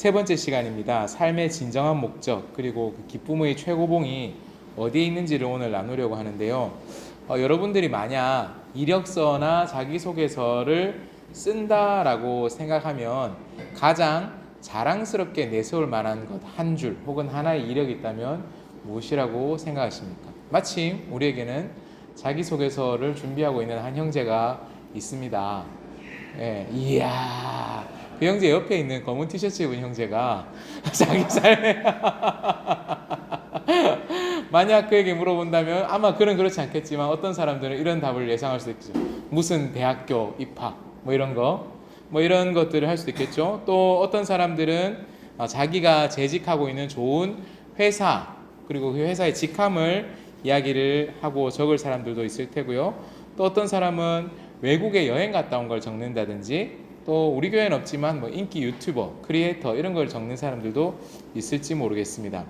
세 번째 시간입니다. 삶의 진정한 목적 그리고 그 기쁨의 최고봉이 어디에 있는지를 오늘 나누려고 하는데요. 여러분들이 만약 이력서나 자기소개서를 쓴다라고 생각하면 가장 자랑스럽게 내세울 만한 것 한 줄 혹은 하나의 이력이 있다면 무엇이라고 생각하십니까? 마침 우리에게는 자기소개서를 준비하고 있는 한 형제가 있습니다. 예, 이야, 그 형제 옆에 있는 검은 티셔츠 입은 형제가 자기 삶에 만약 그에게 물어본다면 아마 그는 그렇지 않겠지만 어떤 사람들은 이런 답을 예상할 수 있죠. 무슨 대학교 입학 뭐 이런 거, 뭐 이런 것들을 할 수도 있겠죠. 또 어떤 사람들은 자기가 재직하고 있는 좋은 회사 그리고 그 회사의 직함을 이야기를 하고 적을 사람들도 있을 테고요. 또 어떤 사람은 외국에 여행 갔다 온 걸 적는다든지, 또 우리 교회는 없지만 뭐 인기 유튜버, 크리에이터 이런 걸 적는 사람들도 있을지 모르겠습니다.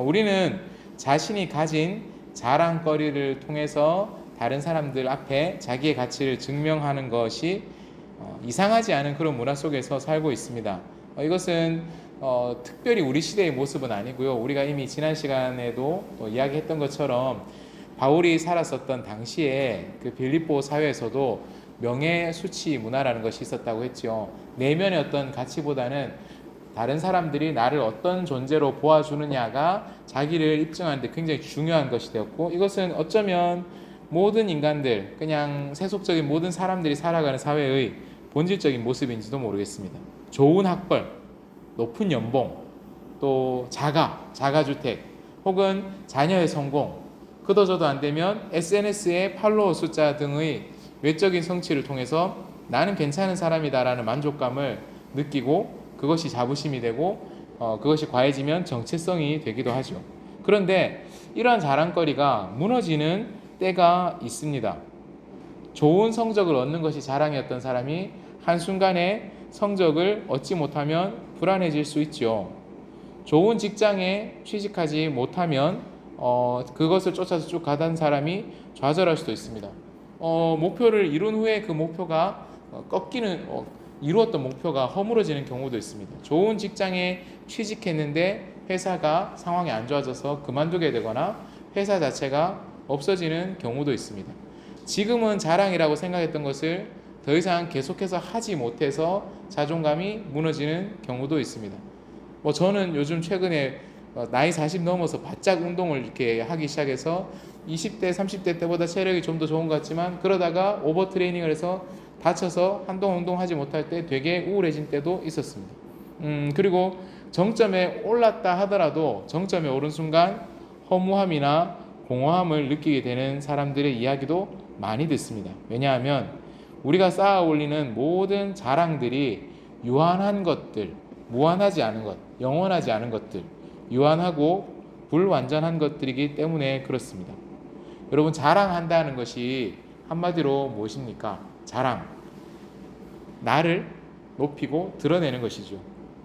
우리는 자신이 가진 자랑거리를 통해서 다른 사람들 앞에 자기의 가치를 증명하는 것이 이상하지 않은 그런 문화 속에서 살고 있습니다. 이것은 특별히 우리 시대의 모습은 아니고요. 우리가 이미 지난 시간에도 이야기했던 것처럼 바울이 살았었던 당시에 그 빌립보 사회에서도 명예수치 문화라는 것이 있었다고 했죠. 내면의 어떤 가치보다는 다른 사람들이 나를 어떤 존재로 보아주느냐가 자기를 입증하는데 굉장히 중요한 것이 되었고, 이것은 어쩌면 모든 인간들, 그냥 세속적인 모든 사람들이 살아가는 사회의 본질적인 모습인지도 모르겠습니다. 좋은 학벌, 높은 연봉, 또 자가주택, 혹은 자녀의 성공, 그도저도 안 되면 SNS의 팔로워 숫자 등의 외적인 성취를 통해서 나는 괜찮은 사람이다라는 만족감을 느끼고 그것이 자부심이 되고 그것이 과해지면 정체성이 되기도 하죠. 그런데 이러한 자랑거리가 무너지는 때가 있습니다. 좋은 성적을 얻는 것이 자랑이었던 사람이 한순간에 성적을 얻지 못하면 불안해질 수 있죠. 좋은 직장에 취직하지 못하면 그것을 쫓아서 쭉 가던 사람이 좌절할 수도 있습니다. 목표를 이룬 후에 그 목표가 이루었던 목표가 허물어지는 경우도 있습니다. 좋은 직장에 취직했는데 회사가 상황이 안 좋아져서 그만두게 되거나 회사 자체가 없어지는 경우도 있습니다. 지금은 자랑이라고 생각했던 것을 더 이상 계속해서 하지 못해서 자존감이 무너지는 경우도 있습니다. 저는 요즘 최근에 나이 40 넘어서 바짝 운동을 이렇게 하기 시작해서 20대, 30대 때보다 체력이 좀 더 좋은 것 같지만, 그러다가 오버 트레이닝을 해서 다쳐서 한동안 운동하지 못할 때 되게 우울해진 때도 있었습니다. 그리고 정점에 올랐다 하더라도 정점에 오른 순간 허무함이나 공허함을 느끼게 되는 사람들의 이야기도 많이 듣습니다. 왜냐하면 우리가 쌓아 올리는 모든 자랑들이 유한한 것들, 무한하지 않은 것, 영원하지 않은 것들, 유한하고 불완전한 것들이기 때문에 그렇습니다. 여러분, 자랑한다는 것이 한마디로 무엇입니까? 자랑, 나를 높이고 드러내는 것이죠.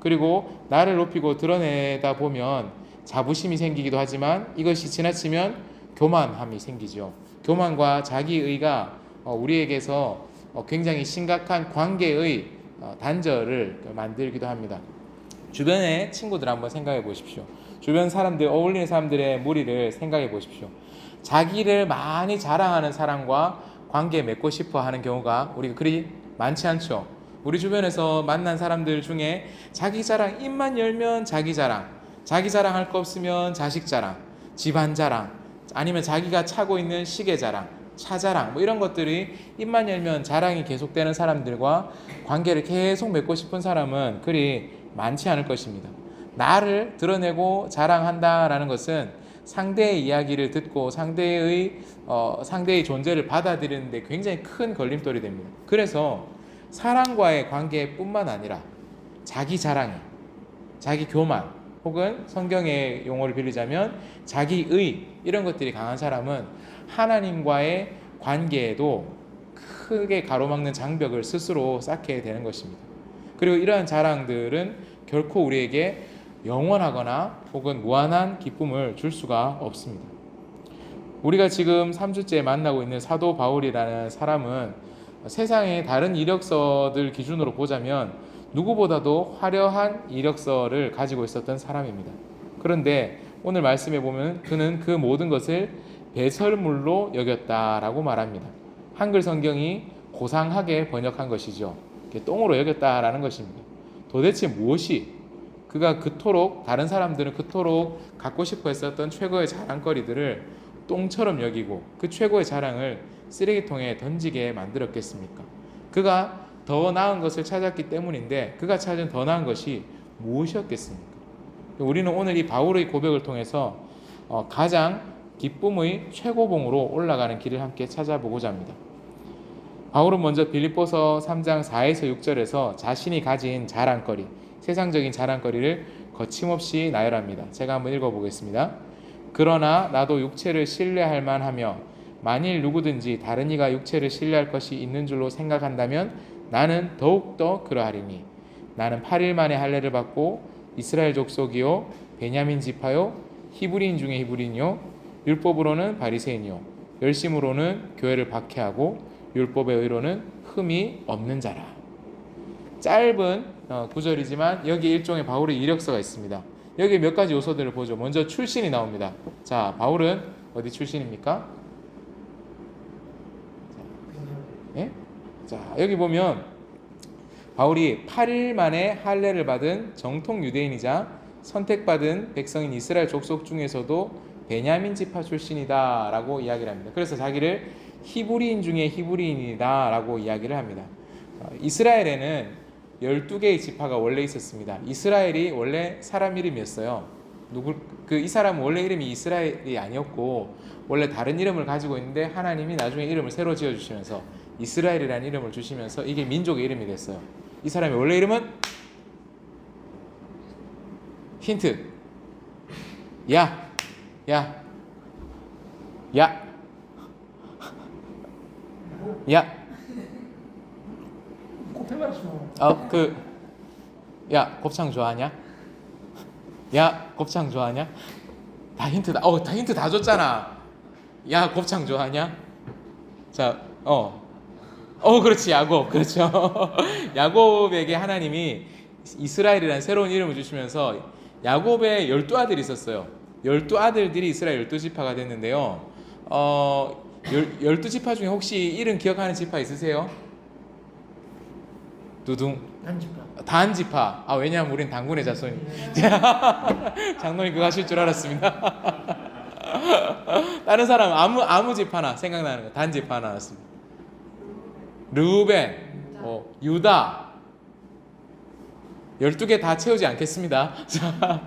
그리고 나를 높이고 드러내다 보면 자부심이 생기기도 하지만 이것이 지나치면 교만함이 생기죠. 교만과 자기의가 우리에게서 굉장히 심각한 관계의 단절을 만들기도 합니다. 주변의 친구들 한번 생각해 보십시오. 주변 사람들, 어울리는 사람들의 무리를 생각해 보십시오. 자기를 많이 자랑하는 사람과 관계 맺고 싶어 하는 경우가 우리가 그리 많지 않죠. 우리 주변에서 만난 사람들 중에 자기 자랑, 입만 열면 자기 자랑할 거 없으면 자식 자랑, 집안 자랑, 아니면 자기가 차고 있는 시계 자랑, 차 자랑, 뭐 이런 것들이 입만 열면 자랑이 계속되는 사람들과 관계를 계속 맺고 싶은 사람은 그리 많지 않을 것입니다. 나를 드러내고 자랑한다라는 것은 상대의 이야기를 듣고 상대의 존재를 받아들이는데 굉장히 큰 걸림돌이 됩니다. 그래서 사람과의 관계뿐만 아니라 자기 자랑이, 자기 교만, 혹은 성경의 용어를 빌리자면 자기의, 이런 것들이 강한 사람은 하나님과의 관계에도 크게 가로막는 장벽을 스스로 쌓게 되는 것입니다. 그리고 이러한 자랑들은 결코 우리에게 영원하거나 혹은 무한한 기쁨을 줄 수가 없습니다. 우리가 지금 3주째 만나고 있는 사도 바울이라는 사람은 세상의 다른 이력서들 기준으로 보자면 누구보다도 화려한 이력서를 가지고 있었던 사람입니다. 그런데 오늘 말씀해 보면 그는 그 모든 것을 배설물로 여겼다라고 말합니다. 한글 성경이 고상하게 번역한 것이죠. 똥으로 여겼다라는 것입니다. 도대체 무엇이 그가 그토록 다른 사람들은 그토록 갖고 싶어 했었던 최고의 자랑거리들을 똥처럼 여기고 그 최고의 자랑을 쓰레기통에 던지게 만들었겠습니까? 그가 더 나은 것을 찾았기 때문인데 그가 찾은 더 나은 것이 무엇이었겠습니까? 우리는 오늘 이 바울의 고백을 통해서 가장 기쁨의 최고봉으로 올라가는 길을 함께 찾아보고자 합니다. 바울은 먼저 빌립보서 3장 4에서 6절에서 자신이 가진 자랑거리, 세상적인 자랑거리를 거침없이 나열합니다. 제가 한번 읽어보겠습니다. 그러나 나도 육체를 신뢰할 만하며 만일 누구든지 다른 이가 육체를 신뢰할 것이 있는 줄로 생각한다면 나는 더욱더 그러하리니 나는 8일 만에 할례를 받고 이스라엘 족속이요 베냐민 지파요 히브리인 중에 히브리인이요 율법으로는 바리새인이요 열심으로는 교회를 박해하고 율법의 의로는 흠이 없는 자라. 짧은 구절이지만 여기 일종의 바울의 이력서가 있습니다. 여기 몇 가지 요소들을 보죠. 먼저 출신이 나옵니다. 자, 바울은 어디 출신입니까? 예? 자, 여기 보면 바울이 8일 만에 할례를 받은 정통 유대인이자 선택받은 백성인 이스라엘 족속 중에서도 베냐민 지파 출신이다 라고 이야기를 합니다. 그래서 자기를 히브리인 중에 히브리인이다 라고 이야기를 합니다. 이스라엘에는 12개의 지파가 원래 있었습니다. 이스라엘이 원래 사람 이름이었어요. 이 사람은 원래 이름이 이스라엘이 아니었고 원래 다른 이름을 가지고 있는데 하나님이 나중에 이름을 새로 지어주시면서 이스라엘이라는 이름을 주시면서 이게 민족의 이름이 됐어요. 이 사람의 원래 이름은 힌트 야 곱창 좋아하냐? 야 곱창 좋아하냐? 다 힌트다. 다 힌트 다 줬잖아. 야 곱창 좋아하냐? 자, 그렇지, 야곱. 그렇죠. 야곱에게 하나님이 이스라엘이라는 새로운 이름을 주시면서 야곱의 12아들이 있었어요. 12아들들이 이스라엘 12지파가 됐는데요. 12지파 중에 혹시 이름 기억하는 지파 있으세요? 두둥. 단지파. 왜냐하면 우린 단군의 자손이. 장로님 그거 하실 줄 알았습니다. 다른 사람 아무 지파나 생각나는 거 단지파 하나 나왔습니다. 르우벤, 유다 12개 다 채우지 않겠습니다. 자,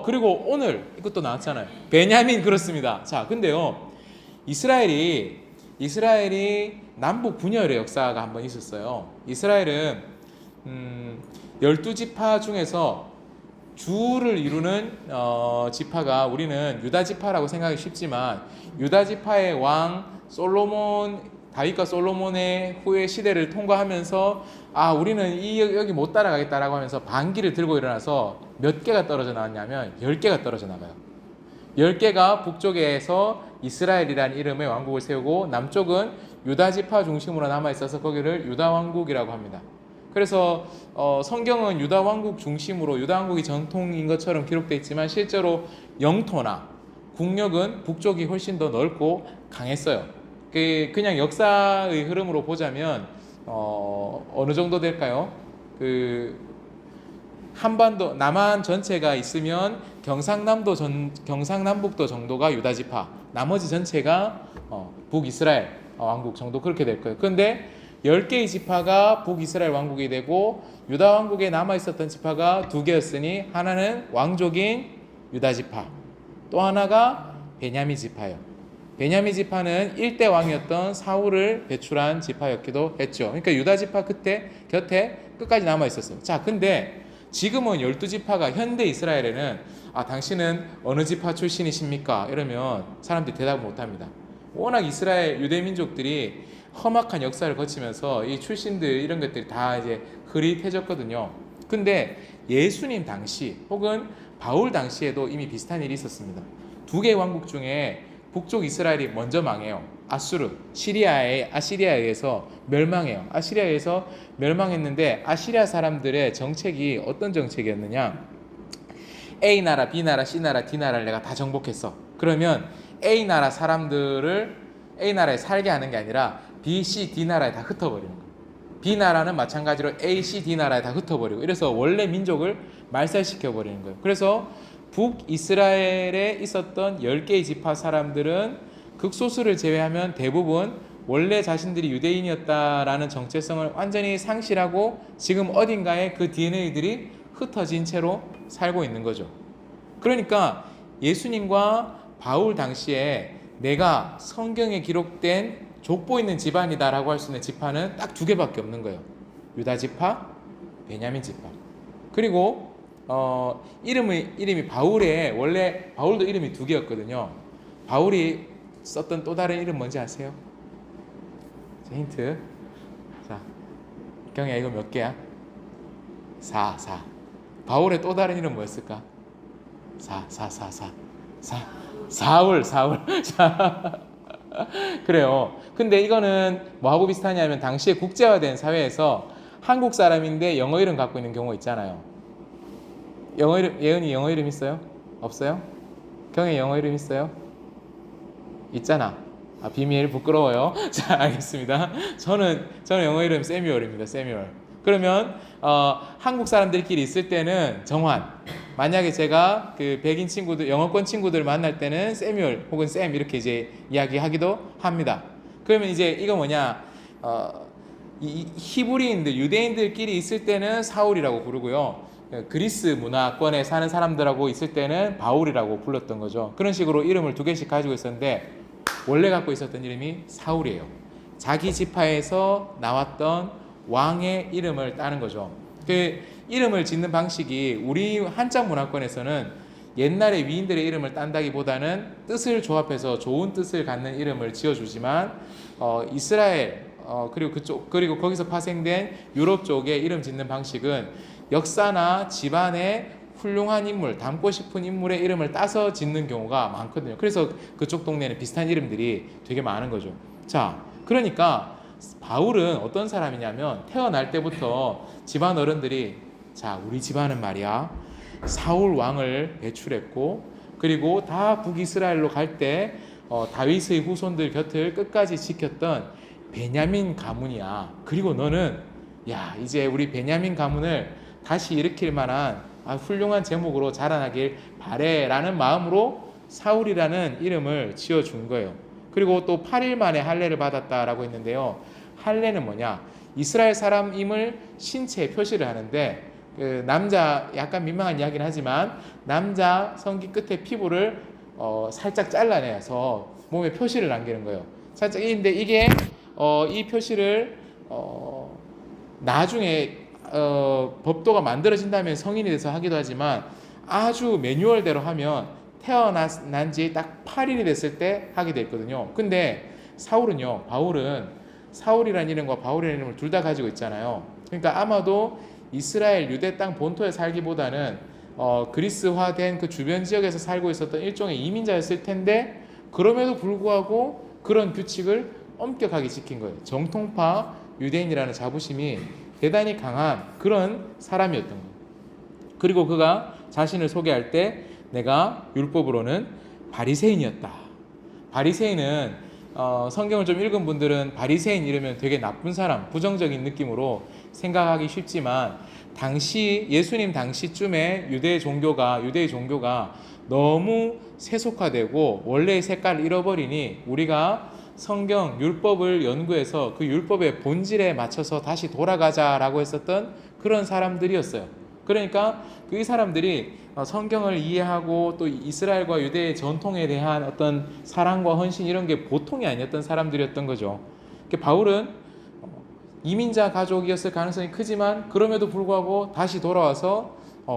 그리고 오늘 이것도 나왔잖아요. 베냐민 그렇습니다. 자, 근데요 이스라엘이 남북 분열의 역사가 한번 있었어요. 이스라엘은 12지파 중에서 주를 이루는 지파가 우리는 유다 지파라고 생각하기 쉽지만 유다 지파의 왕 다윗과 솔로몬의 후의 시대를 통과하면서 우리는 여기 못 따라가겠다라고 하면서 반기를 들고 일어나서 몇 개가 떨어져 나왔냐면 10개가 떨어져 나가요. 10개가 북쪽에서 이스라엘이라는 이름의 왕국을 세우고 남쪽은 유다 지파 중심으로 남아있어서 거기를 유다 왕국이라고 합니다. 그래서 성경은 유다 왕국 중심으로 유다 왕국이 전통인 것처럼 기록되어 있지만 실제로 영토나 국력은 북쪽이 훨씬 더 넓고 강했어요. 그냥 역사의 흐름으로 보자면 어느 정도 될까요? 한반도 남한 전체가 있으면 경상남북도 정도가 유다 지파, 나머지 전체가 북이스라엘 왕국 정도 그렇게 될 거예요. 그런데 10개의 지파가 북이스라엘 왕국이 되고 유다 왕국에 남아 있었던 지파가 2개였으니 하나는 왕족인 유다 지파, 또 하나가 베냐민 지파예요. 베냐민 지파는 1대 왕이었던 사울을 배출한 지파였기도 했죠. 그러니까 유다 지파 곁에 끝까지 남아 있었어요. 자, 근데 지금은 12지파가 현대 이스라엘에는 당신은 어느 지파 출신이십니까? 이러면 사람들이 대답을 못합니다. 워낙 이스라엘 유대 민족들이 험악한 역사를 거치면서 이 출신들 이런 것들이 다 이제 흐릿해졌거든요. 근데 예수님 당시 혹은 바울 당시에도 이미 비슷한 일이 있었습니다. 2개의 왕국 중에 북쪽 이스라엘이 먼저 망해요. 아수르, 아시리아에 의해서 멸망해요. 아시리아에 의해서 멸망했는데 아시리아 사람들의 정책이 어떤 정책이었느냐? A 나라, B 나라, C 나라, D 나라를 내가 다 정복했어. 그러면 A 나라 사람들을 A 나라에 살게 하는 게 아니라 B, C, D 나라에 다 흩어버리는 거예요. B 나라는 마찬가지로 A, C, D 나라에 다 흩어버리고 이래서 원래 민족을 말살시켜버리는 거예요. 그래서 북이스라엘에 있었던 10개의 지파 사람들은 극소수를 제외하면 대부분 원래 자신들이 유대인이었다라는 정체성을 완전히 상실하고 지금 어딘가에 그 DNA들이 흩어진 채로 살고 있는 거죠. 그러니까 예수님과 바울 당시에 내가 성경에 기록된 족보 있는 집안이다라고 할 수 있는 지파는 딱 2개밖에 없는 거예요. 유다 지파, 베냐민 지파. 그리고 이름이 바울의 원래 바울도 이름이 2개였거든요. 바울이 썼던 또 다른 이름 뭔지 아세요? 자, 힌트. 자, 경이야 이거 몇 개야? 4. 바울의 또 다른 이름 뭐였을까? 4. 사울. 자, 그래요. 근데 이거는 뭐하고 비슷하냐면 당시에 국제화된 사회에서 한국 사람인데 영어 이름 갖고 있는 경우 있잖아요. 영어 이름, 예은이 영어 이름 있어요? 없어요? 경이 영어 이름 있어요? 있잖아. 비밀 부끄러워요. 자, 알겠습니다. 저는 영어 이름 세뮤얼입니다. 세뮤얼. 그러면 한국 사람들끼리 있을 때는 정환. 만약에 제가 그 백인 친구들, 영어권 친구들 만날 때는 세뮤얼 혹은 샘 이렇게 이제 이야기하기도 합니다. 그러면 이제 이거 뭐냐? 이 히브리인들, 유대인들끼리 있을 때는 사울이라고 부르고요. 그리스 문화권에 사는 사람들하고 있을 때는 바울이라고 불렀던 거죠. 그런 식으로 이름을 2개씩 가지고 있었는데 원래 갖고 있었던 이름이 사울이에요. 자기 지파에서 나왔던 왕의 이름을 따는 거죠. 그 이름을 짓는 방식이 우리 한자 문화권에서는 옛날에 위인들의 이름을 딴다기보다는 뜻을 조합해서 좋은 뜻을 갖는 이름을 지어주지만 이스라엘 그리고 거기서 파생된 유럽 쪽의 이름 짓는 방식은 역사나 집안의 훌륭한 인물, 닮고 싶은 인물의 이름을 따서 짓는 경우가 많거든요. 그래서 그쪽 동네는 비슷한 이름들이 되게 많은 거죠. 자, 그러니까 바울은 어떤 사람이냐면 태어날 때부터 집안 어른들이 자, 우리 집안은 말이야 사울 왕을 배출했고 그리고 다 북이스라엘로 갈 때 다윗의 후손들 곁을 끝까지 지켰던 베냐민 가문이야. 그리고 너는 야, 이제 우리 베냐민 가문을 다시 일으킬 만한 훌륭한 제목으로 자라나길 바래라는 마음으로 사울이라는 이름을 지어준 거예요. 그리고 또 8일 만에 할례를 받았다라고 했는데요. 할례는 뭐냐? 이스라엘 사람임을 신체에 표시를 하는데 그 남자 약간 민망한 이야기는 하지만 남자 성기 끝에 피부를 살짝 잘라내서 몸에 표시를 남기는 거예요. 살짝 근데 이게 이 표시를 나중에 법도가 만들어진다면 성인이 돼서 하기도 하지만 아주 매뉴얼대로 하면 태어난 지 딱 8일이 됐을 때 하게 됐거든요. 근데 바울은 사울이라는 이름과 바울이라는 이름을 둘 다 가지고 있잖아요. 그러니까 아마도 이스라엘 유대 땅 본토에 살기보다는 그리스화된 그 주변 지역에서 살고 있었던 일종의 이민자였을 텐데 그럼에도 불구하고 그런 규칙을 엄격하게 지킨 거예요. 정통파 유대인이라는 자부심이 대단히 강한 그런 사람이었던 거예요. 그리고 그가 자신을 소개할 때 내가 율법으로는 바리새인이었다. 바리새인은 성경을 좀 읽은 분들은 바리새인 이러면 되게 나쁜 사람, 부정적인 느낌으로 생각하기 쉽지만 당시 예수님 당시쯤에 유대의 종교가 너무 세속화되고 원래의 색깔을 잃어버리니 우리가 성경 율법을 연구해서 그 율법의 본질에 맞춰서 다시 돌아가자라고 했었던 그런 사람들이었어요. 그러니까 그 사람들이 성경을 이해하고 또 이스라엘과 유대의 전통에 대한 어떤 사랑과 헌신 이런 게 보통이 아니었던 사람들이었던 거죠. 바울은 이민자 가족이었을 가능성이 크지만 그럼에도 불구하고 다시 돌아와서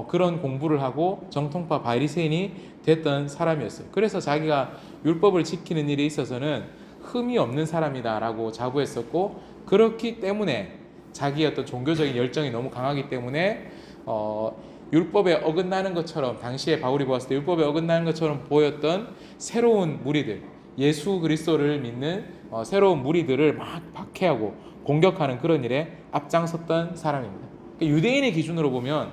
그런 공부를 하고 정통파 바리새인이 됐던 사람이었어요. 그래서 자기가 율법을 지키는 일에 있어서는 흠이 없는 사람이다라고 자부했었고 그렇기 때문에 자기의 어떤 종교적인 열정이 너무 강하기 때문에 율법에 어긋나는 것처럼 당시에 바울이 보았을 때 율법에 어긋나는 것처럼 보였던 새로운 무리들 예수 그리스도를 믿는 새로운 무리들을 막 박해하고 공격하는 그런 일에 앞장섰던 사람입니다. 유대인의 기준으로 보면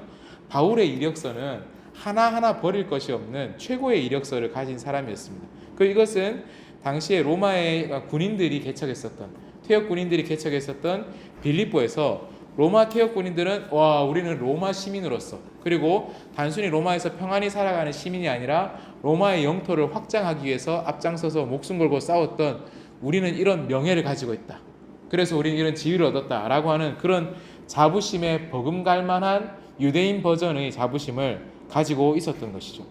바울의 이력서는 하나하나 버릴 것이 없는 최고의 이력서를 가진 사람이었습니다. 그리고 이것은 당시에 로마의 군인들이 개척했었던, 퇴역 군인들이 개척했었던 빌립보에서 로마 퇴역 군인들은 와, 우리는 로마 시민으로서, 그리고 단순히 로마에서 평안히 살아가는 시민이 아니라 로마의 영토를 확장하기 위해서 앞장서서 목숨 걸고 싸웠던, 우리는 이런 명예를 가지고 있다, 그래서 우리는 이런 지위를 얻었다라고 하는 그런 자부심에 버금갈 만한 유대인 버전의 자부심을 가지고 있었던 것이죠.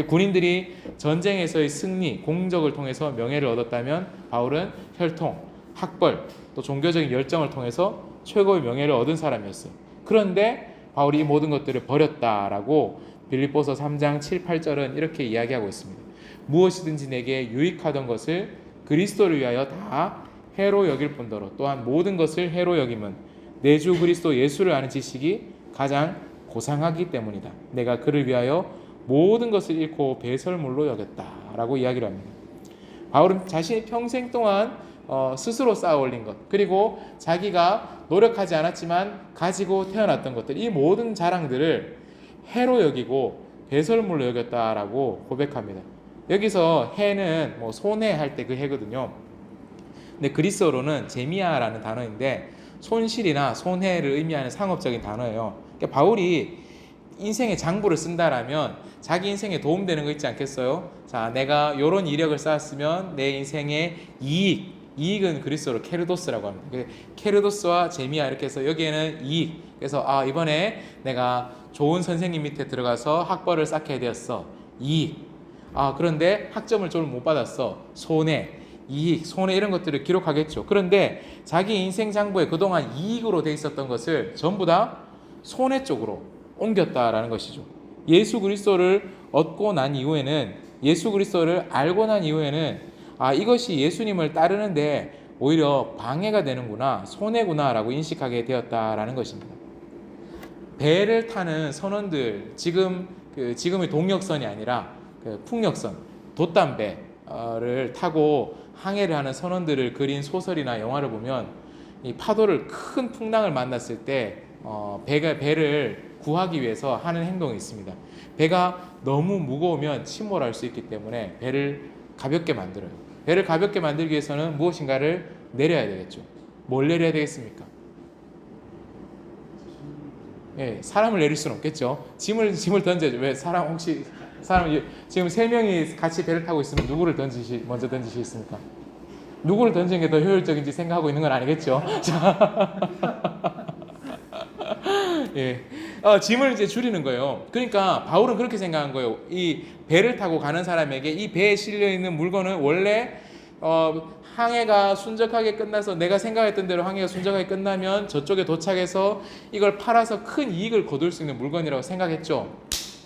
군인들이 전쟁에서의 승리, 공적을 통해서 명예를 얻었다면 바울은 혈통, 학벌, 또 종교적인 열정을 통해서 최고의 명예를 얻은 사람이었어요. 그런데 바울이 이 모든 것들을 버렸다라고 빌립보서 3장 7, 8절은 이렇게 이야기하고 있습니다. 무엇이든지 내게 유익하던 것을 그리스도를 위하여 다 해로 여길 뿐더러 또한 모든 것을 해로 여김은 내 주 그리스도 예수를 아는 지식이 가장 고상하기 때문이다. 내가 그를 위하여 모든 것을 잃고 배설물로 여겼다라고 이야기를 합니다. 바울은 자신이 평생 동안 스스로 쌓아 올린 것, 그리고 자기가 노력하지 않았지만 가지고 태어났던 것들, 이 모든 자랑들을 해로 여기고 배설물로 여겼다라고 고백합니다. 여기서 해는 손해 할 때 그 해거든요. 근데 그리스어로는 제미아라는 단어인데 손실이나 손해를 의미하는 상업적인 단어예요. 그러니까 바울이 인생의 장부를 쓴다라면 자기 인생에 도움되는 거 있지 않겠어요? 자, 내가 이런 이력을 쌓았으면 내 인생의 이익은 그리스어로 케르도스라고 합니다. 케르도스와 제미아 이렇게 해서 여기에는 이익, 그래서 이번에 내가 좋은 선생님 밑에 들어가서 학벌을 쌓게 되었어, 이익. 그런데 학점을 좀 못 받았어, 손해. 이익, 손해, 이런 것들을 기록하겠죠. 그런데 자기 인생 장부에 그동안 이익으로 돼 있었던 것을 전부 다 손해 쪽으로 옮겼다라는 것이죠. 예수 그리스도를 얻고 난 이후에는, 예수 그리스도를 알고 난 이후에는 이것이 예수님을 따르는데 오히려 방해가 되는구나, 손해구나라고 인식하게 되었다라는 것입니다. 배를 타는 선원들, 지금의 동력선이 아니라 풍력선, 돛담배를 타고 항해를 하는 선원들을 그린 소설이나 영화를 보면 이 파도를, 큰 풍랑을 만났을 때 배를 구하기 위해서 하는 행동이 있습니다. 배가 너무 무거우면 침몰할 수 있기 때문에 배를 가볍게 만들어요. 배를 가볍게 만들기 위해서는 무엇인가를 내려야 되겠죠. 뭘 내려야 되겠습니까? 사람을 내릴 수는 없겠죠. 짐을 던져야죠. 왜 사람 지금 3명이 같이 배를 타고 있으면 누구를 먼저 던지시겠습니까? 누구를 던지는 게 더 효율적인지 생각하고 있는 건 아니겠죠. 짐을 이제 줄이는 거예요. 그러니까 바울은 그렇게 생각한 거예요. 이 배를 타고 가는 사람에게 이 배에 실려 있는 물건은 원래 항해가 순적하게 끝나서, 내가 생각했던 대로 항해가 순적하게 끝나면 저쪽에 도착해서 이걸 팔아서 큰 이익을 거둘 수 있는 물건이라고 생각했죠.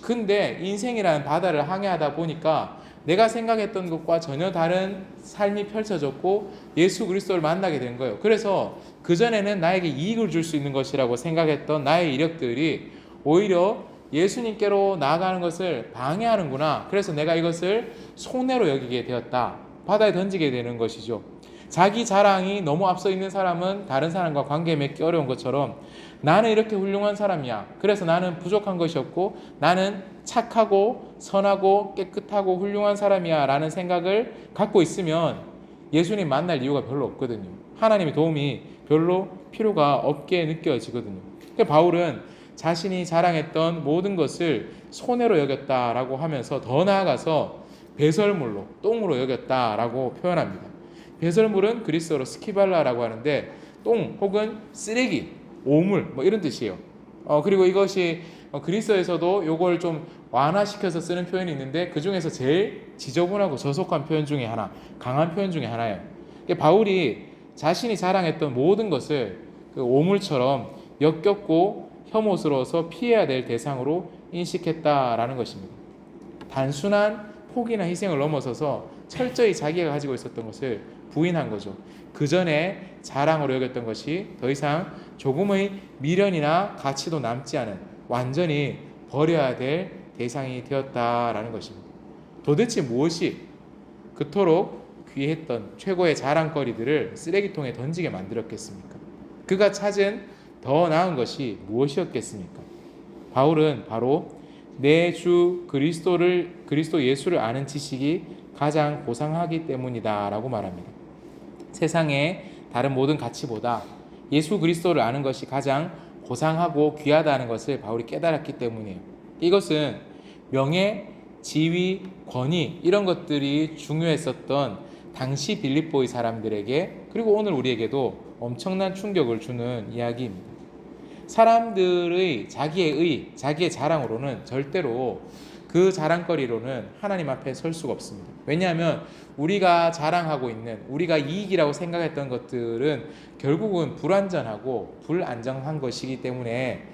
근데 인생이라는 바다를 항해하다 보니까 내가 생각했던 것과 전혀 다른 삶이 펼쳐졌고 예수 그리스도를 만나게 된 거예요. 그래서 그전에는 나에게 이익을 줄 수 있는 것이라고 생각했던 나의 이력들이 오히려 예수님께로 나아가는 것을 방해하는구나. 그래서 내가 이것을 손해로 여기게 되었다. 바다에 던지게 되는 것이죠. 자기 자랑이 너무 앞서 있는 사람은 다른 사람과 관계 맺기 어려운 것처럼, 나는 이렇게 훌륭한 사람이야, 그래서 나는 부족한 것이 없고 나는 착하고 선하고 깨끗하고 훌륭한 사람이야 라는 생각을 갖고 있으면 예수님 만날 이유가 별로 없거든요. 하나님의 도움이 별로 필요가 없게 느껴지거든요. 그러니까 바울은 자신이 자랑했던 모든 것을 손해로 여겼다라고 하면서 더 나아가서 배설물로, 똥으로 여겼다라고 표현합니다. 배설물은 그리스어로 스키발라라고 하는데 똥 혹은 쓰레기, 오물 이런 뜻이에요. 그리고 이것이 그리스어에서도 요걸 좀 완화시켜서 쓰는 표현이 있는데 그 중에서 제일 지저분하고 저속한 표현 중에 하나, 강한 표현 중에 하나예요. 바울이 자신이 자랑했던 모든 것을 그 오물처럼 역겹고 혐오스러워서 피해야 될 대상으로 인식했다라는 것입니다. 단순한 포기나 희생을 넘어서서 철저히 자기가 가지고 있었던 것을 부인한 거죠. 그 전에 자랑으로 여겼던 것이 더 이상 조금의 미련이나 가치도 남지 않은 완전히 버려야 될 대상이 되었다라는 것입니다. 도대체 무엇이 그토록 귀했던 최고의 자랑거리들을 쓰레기통에 던지게 만들었겠습니까? 그가 찾은 더 나은 것이 무엇이었겠습니까? 바울은 바로 내 주 그리스도 예수를 아는 지식이 가장 고상하기 때문이다라고 말합니다. 세상의 다른 모든 가치보다 예수 그리스도를 아는 것이 가장 고상하고 귀하다는 것을 바울이 깨달았기 때문이에요. 이것은 명예, 지위, 권위 이런 것들이 중요했었던 당시 빌립보의 사람들에게 그리고 오늘 우리에게도 엄청난 충격을 주는 이야기입니다. 사람들의 자기의 의, 자기의 자랑으로는 절대로 그 자랑거리로는 하나님 앞에 설 수가 없습니다. 왜냐하면 우리가 자랑하고 있는 우리가 이익이라고 생각했던 것들은 결국은 불완전하고 불안정한 것이기 때문에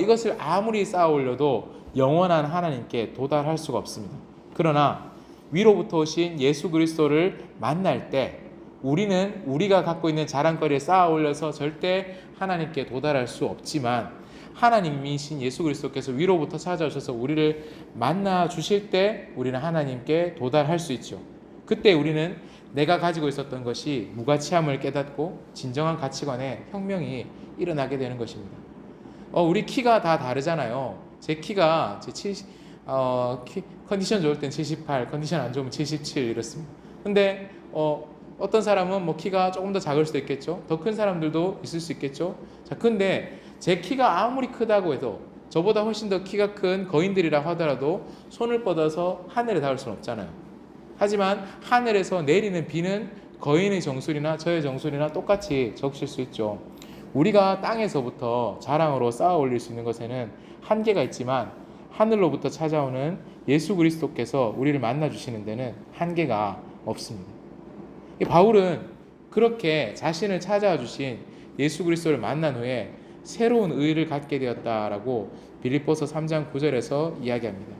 이것을 아무리 쌓아 올려도 영원한 하나님께 도달할 수가 없습니다. 그러나 위로부터 오신 예수 그리스도를 만날 때 우리는 우리가 갖고 있는 자랑거리에 쌓아 올려서 절대 하나님께 도달할 수 없지만 하나님이신 예수 그리스도께서 위로부터 찾아오셔서 우리를 만나 주실 때 우리는 하나님께 도달할 수 있죠. 그때 우리는 내가 가지고 있었던 것이 무가치함을 깨닫고 진정한 가치관의 혁명이 일어나게 되는 것입니다. 우리 키가 다 다르잖아요. 제 키가 컨디션 좋을 땐 78, 컨디션 안 좋으면 77 이렇습니다. 근데 어떤 사람은 뭐 키가 조금 더 작을 수도 있겠죠. 더 큰 사람들도 있을 수 있겠죠. 자, 근데 제 키가 아무리 크다고 해도 저보다 훨씬 더 키가 큰 거인들이라 하더라도 손을 뻗어서 하늘에 닿을 수는 없잖아요. 하지만 하늘에서 내리는 비는 거인의 정수리나 저의 정수리나 똑같이 적실 수 있죠. 우리가 땅에서부터 자랑으로 쌓아 올릴 수 있는 것에는 한계가 있지만 하늘로부터 찾아오는 예수 그리스도께서 우리를 만나 주시는 데는 한계가 없습니다. 바울은 그렇게 자신을 찾아와 주신 예수 그리스도를 만난 후에 새로운 의의를 갖게 되었다라고 빌립보서 3장 9절에서 이야기합니다.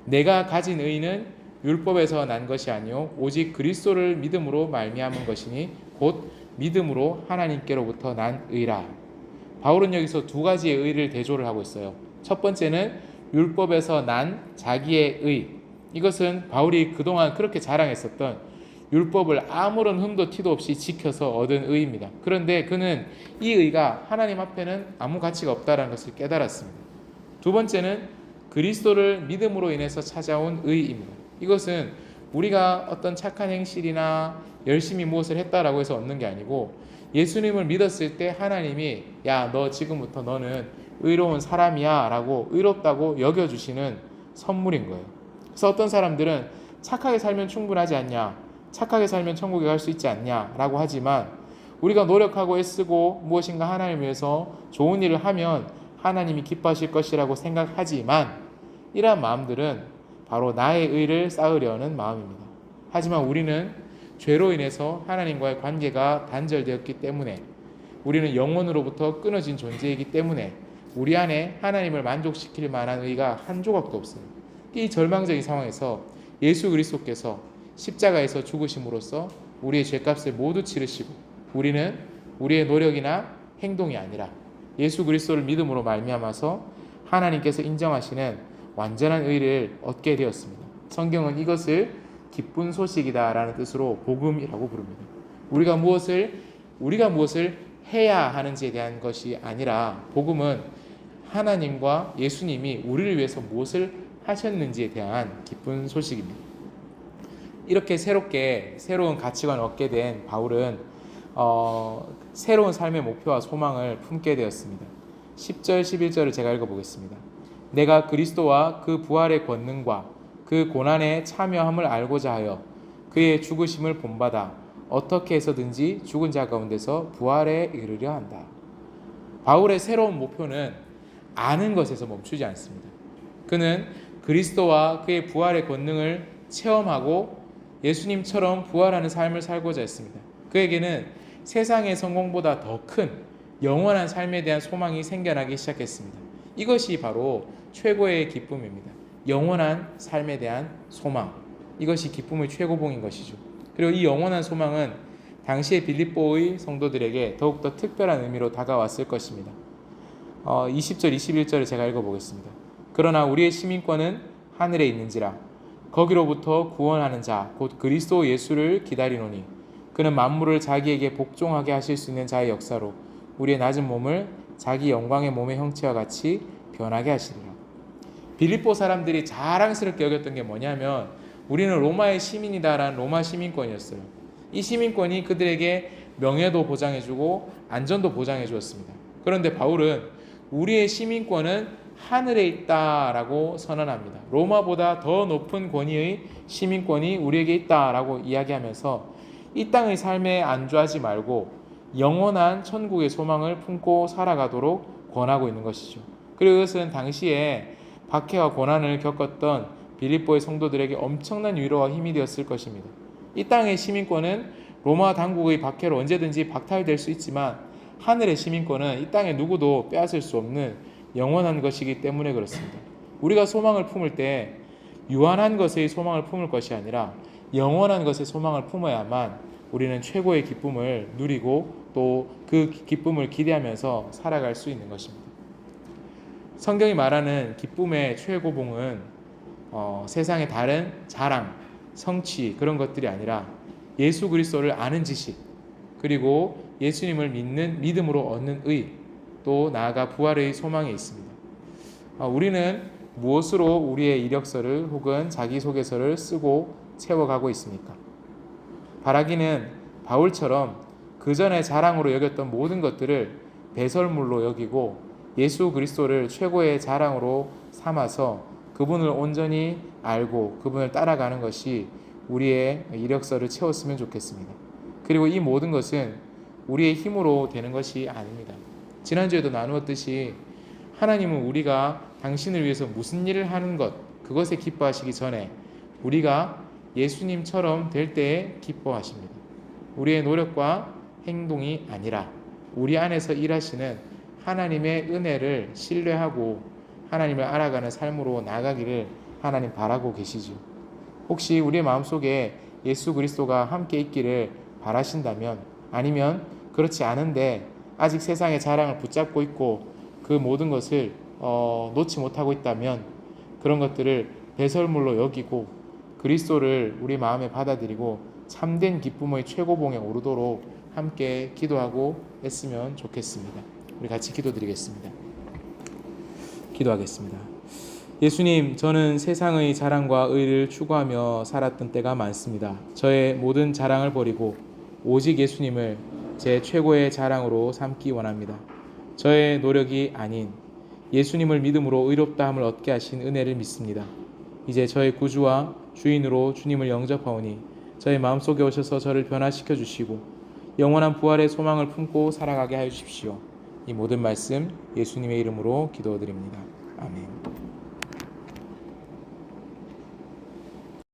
내가 가진 의의는 율법에서 난 것이 아니요 오직 그리스도를 믿음으로 말미암은 것이니 곧 믿음으로 하나님께로부터 난 의라. 바울은 여기서 두 가지의 의를 대조를 하고 있어요. 첫 번째는 율법에서 난 자기의 의. 이것은 바울이 그동안 그렇게 자랑했었던 율법을 아무런 흠도 티도 없이 지켜서 얻은 의입니다. 그런데 그는 이 의가 하나님 앞에는 아무 가치가 없다는 것을 깨달았습니다. 두 번째는 그리스도를 믿음으로 인해서 찾아온 의입니다. 이것은 우리가 어떤 착한 행실이나 열심히 무엇을 했다라고 해서 얻는 게 아니고 예수님을 믿었을 때 하나님이 야, 너 지금부터 너는 의로운 사람이야 라고 의롭다고 여겨주시는 선물인 거예요. 그래서 어떤 사람들은 착하게 살면 충분하지 않냐, 착하게 살면 천국에 갈 수 있지 않냐 라고 하지만 우리가 노력하고 애쓰고 무엇인가 하나님을 위해서 좋은 일을 하면 하나님이 기뻐하실 것이라고 생각하지만 이러한 마음들은 바로 나의 의를 쌓으려는 마음입니다. 하지만 우리는 죄로 인해서 하나님과의 관계가 단절되었기 때문에 우리는 영혼으로부터 끊어진 존재이기 때문에 우리 안에 하나님을 만족시킬 만한 의가 한 조각도 없어요. 이 절망적인 상황에서 예수 그리스도께서 십자가에서 죽으심으로써 우리의 죄값을 모두 치르시고 우리는 우리의 노력이나 행동이 아니라 예수 그리스도를 믿음으로 말미암아서 하나님께서 인정하시는 완전한 의를 얻게 되었습니다. 성경은 이것을 기쁜 소식이다라는 뜻으로 복음이라고 부릅니다. 우리가 무엇을 해야 하는지에 대한 것이 아니라 복음은 하나님과 예수님이 우리를 위해서 무엇을 하셨는지에 대한 기쁜 소식입니다. 이렇게 새로운 가치관을 얻게 된 바울은 새로운 삶의 목표와 소망을 품게 되었습니다. 10절 11절을 제가 읽어보겠습니다. 내가 그리스도와 그 부활의 권능과 그 고난에 참여함을 알고자 하여 그의 죽으심을 본받아 어떻게 해서든지 죽은 자 가운데서 부활에 이르려 한다. 바울의 새로운 목표는 아는 것에서 멈추지 않습니다. 그는 그리스도와 그의 부활의 권능을 체험하고 예수님처럼 부활하는 삶을 살고자 했습니다. 그에게는 세상의 성공보다 더 큰 영원한 삶에 대한 소망이 생겨나기 시작했습니다. 이것이 바로 최고의 기쁨입니다. 영원한 삶에 대한 소망. 이것이 기쁨의 최고봉인 것이죠. 그리고 이 영원한 소망은 당시의 빌립보의 성도들에게 더욱더 특별한 의미로 다가왔을 것입니다. 20절 21절을 제가 읽어보겠습니다. 그러나 우리의 시민권은 하늘에 있는지라 거기로부터 구원하는 자 곧 그리스도 예수를 기다리노니 그는 만물을 자기에게 복종하게 하실 수 있는 자의 역사로 우리의 낮은 몸을 자기 영광의 몸의 형체와 같이 변하게 하시리라. 빌립보 사람들이 자랑스럽게 여겼던 게 뭐냐면 우리는 로마의 시민이다라는 로마 시민권이었어요. 이 시민권이 그들에게 명예도 보장해주고 안전도 보장해 주었습니다. 그런데 바울은 우리의 시민권은 하늘에 있다라고 선언합니다. 로마보다 더 높은 권위의 시민권이 우리에게 있다라고 이야기하면서 이 땅의 삶에 안주하지 말고 영원한 천국의 소망을 품고 살아가도록 권하고 있는 것이죠. 그리고 이것은 당시에 박해와 고난을 겪었던 빌립보의 성도들에게 엄청난 위로와 힘이 되었을 것입니다. 이 땅의 시민권은 로마 당국의 박해로 언제든지 박탈될 수 있지만 하늘의 시민권은 이 땅에 누구도 빼앗을 수 없는 영원한 것이기 때문에 그렇습니다. 우리가 소망을 품을 때 유한한 것의 소망을 품을 것이 아니라 영원한 것의 소망을 품어야만 우리는 최고의 기쁨을 누리고 또 그 기쁨을 기대하면서 살아갈 수 있는 것입니다. 성경이 말하는 기쁨의 최고봉은 세상의 다른 자랑, 성취 그런 것들이 아니라 예수 그리스도를 아는 지식, 그리고 예수님을 믿는 믿음으로 얻는 의, 또 나아가 부활의 소망에 있습니다. 우리는 무엇으로 우리의 이력서를 혹은 자기소개서를 쓰고 채워가고 있습니까? 바라기는 바울처럼 그 전에 자랑으로 여겼던 모든 것들을 배설물로 여기고 예수 그리스도를 최고의 자랑으로 삼아서 그분을 온전히 알고 그분을 따라가는 것이 우리의 이력서를 채웠으면 좋겠습니다. 그리고 이 모든 것은 우리의 힘으로 되는 것이 아닙니다. 지난주에도 나누었듯이 하나님은 우리가 당신을 위해서 무슨 일을 하는 것, 그것에 기뻐하시기 전에 우리가 예수님처럼 될 때에 기뻐하십니다. 우리의 노력과 행동이 아니라 우리 안에서 일하시는 하나님의 은혜를 신뢰하고 하나님을 알아가는 삶으로 나가기를 하나님 바라고 계시죠. 혹시 우리의 마음속에 예수 그리스도가 함께 있기를 바라신다면, 아니면 그렇지 않은데 아직 세상의 자랑을 붙잡고 있고 그 모든 것을 놓지 못하고 있다면 그런 것들을 배설물로 여기고 그리스도를 우리 마음에 받아들이고 참된 기쁨의 최고봉에 오르도록 함께 기도하고 했으면 좋겠습니다. 우리 같이 기도드리겠습니다. 기도하겠습니다. 예수님, 저는 세상의 자랑과 의를 추구하며 살았던 때가 많습니다. 저의 모든 자랑을 버리고 오직 예수님을 제 최고의 자랑으로 삼기 원합니다. 저의 노력이 아닌 예수님을 믿음으로 의롭다함을 얻게 하신 은혜를 믿습니다. 이제 저의 구주와 주인으로 주님을 영접하오니 저의 마음속에 오셔서 저를 변화시켜 주시고 영원한 부활의 소망을 품고 살아가게 하여 주십시오. 이 모든 말씀 예수님의 이름으로 기도드립니다. 아멘.